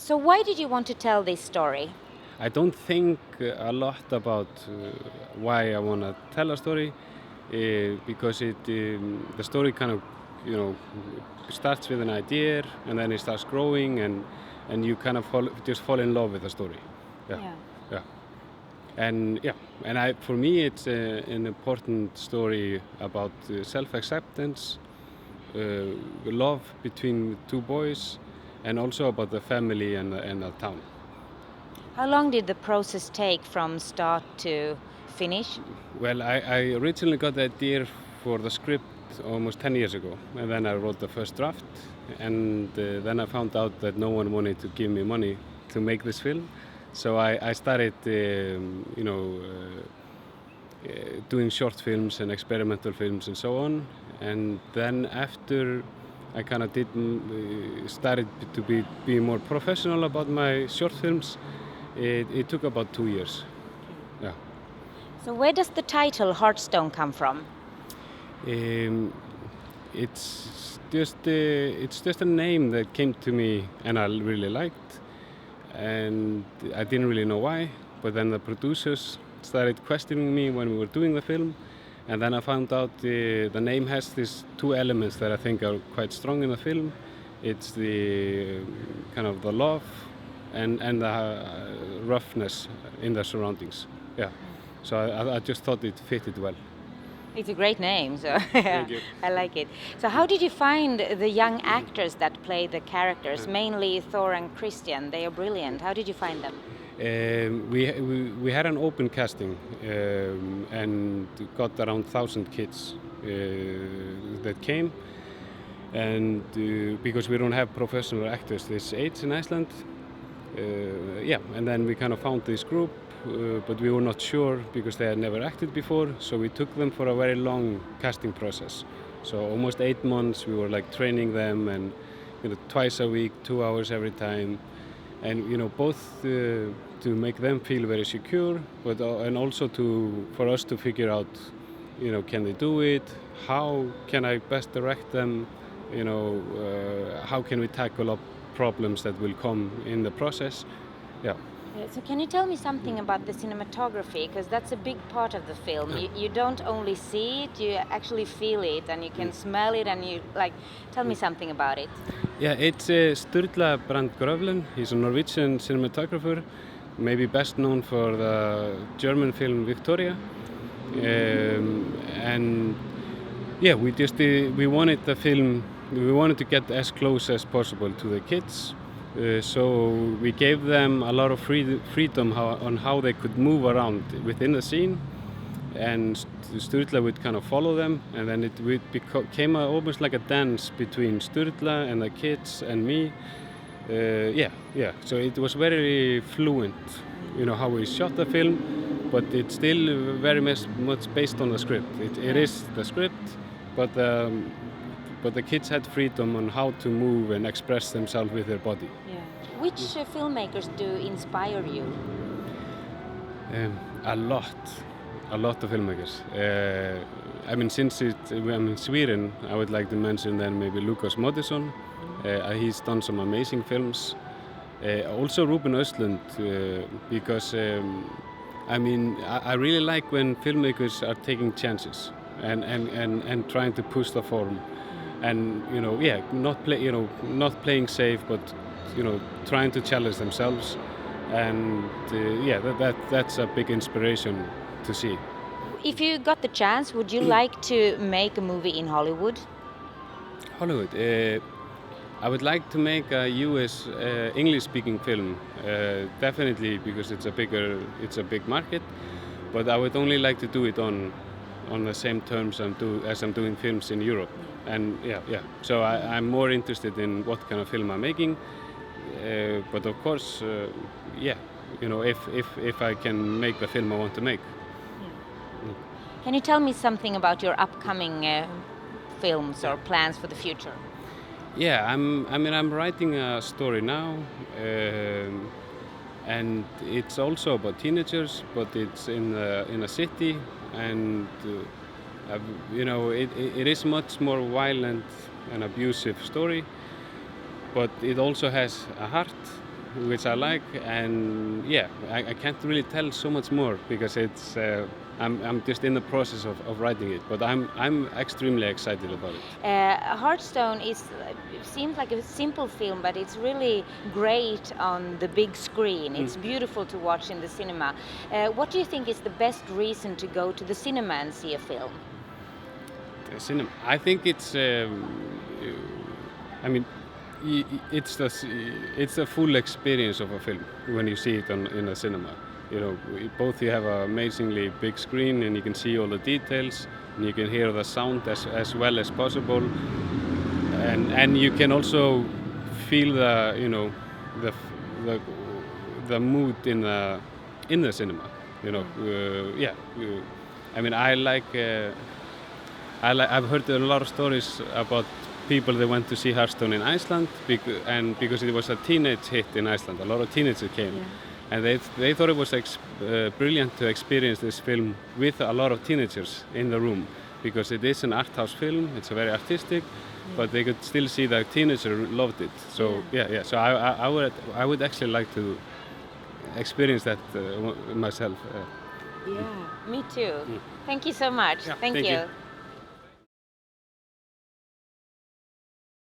So why did you want to tell this story? I don't think a lot about why I want to tell a story because the story kind of, starts with an idea and then it starts growing and you kind of just fall in love with the story. Yeah. And for me it's an important story about self-acceptance, love between two boys, and also about the family and the town. How long did the process take from start to finish? Well, I originally got the idea for the script almost 10 years ago, and then I wrote the first draft, and then I found out that no one wanted to give me money to make this film. So I started, doing short films and experimental films and so on. And then after I kind of started to be more professional about my short films, it took about 2 years. Yeah. So where does the title Heartstone come from? It's just a name that came to me and I really liked, and I didn't really know why. But then the producers started questioning me when we were doing the film, and then I found out the name has these two elements that I think are quite strong in the film. It's the kind of the love and the roughness in the surroundings. Yeah. So I just thought it fitted well. It's a great name, so Thank you. I like it. So how did you find the young actors that play the characters, mainly Thor and Christian? They are brilliant. How did you find them? We had an open casting and got around 1,000 kids that came, and because we don't have professional actors this age in Iceland, and then we kind of found this group, but we were not sure because they had never acted before, so we took them for a very long casting process. So almost 8 months we were like training them, and twice a week, 2 hours every time, and both to make them feel very secure, but and also for us to figure out, can they do it? How can I best direct them? How can we tackle up problems that will come in the process? Yeah. So can you tell me something about the cinematography? Because that's a big part of the film. You don't only see it, you actually feel it, and you can smell it, and you tell me something about it. Yeah, it's Sturla Brand. He's a Norwegian cinematographer, maybe best known for the German film Victoria. We wanted the film, we wanted to get as close as possible to the kids. So we gave them a lot of freedom on how they could move around within the scene, and Sturla would kind of follow them, and then it became almost like a dance between Sturla and the kids and me. So it was very fluent, how we shot the film, but it's still very much based on the script. It is the script, but the kids had freedom on how to move and express themselves with their body. Yeah. Which filmmakers do inspire you? A lot of filmmakers. Since I'm in Sweden, I would like to mention then maybe Lukas Moodysson. He's done some amazing films. Also Ruben Östlund, because I really like when filmmakers are taking chances and trying to push the form. And not playing safe, but trying to challenge themselves, and that's a big inspiration to see. If you got the chance, would you like to make a movie in Hollywood? Hollywood, I would like to make a U.S. English-speaking film, definitely, because it's a big market. But I would only like to do it on the same terms as I'm doing films in Europe. And so I'm more interested in what kind of film I'm making. But of course, if I can make the film I want to make. Can you tell me something about your upcoming films or plans for the future? Yeah, I'm writing a story now, and it's also about teenagers, but it's in a city, and it is much more violent and abusive story, but it also has a heart, which I like, and yeah, I can't really tell so much more because it's I'm just in the process of writing it, but I'm extremely excited about it. Heartstone seems like a simple film, but it's really great on the big screen. It's beautiful to watch in the cinema. What do you think is the best reason to go to the cinema and see a film? The cinema. I think it's. I mean, it's the full experience of a film when you see it in a cinema. You know, both you have an amazingly big screen and you can see all the details and you can hear the sound as well as possible, and you can also feel the mood in the cinema. You know, I mean, I've heard a lot of stories about people that went to see Heartstone in Iceland because it was a teenage hit in Iceland. A lot of teenagers came, and they thought it was brilliant to experience this film with a lot of teenagers in the room because it is an art house film. It's very artistic, but they could still see that teenagers loved it. So So I would actually like to experience that myself. Me too. Thank you so much. Yeah, Thank you.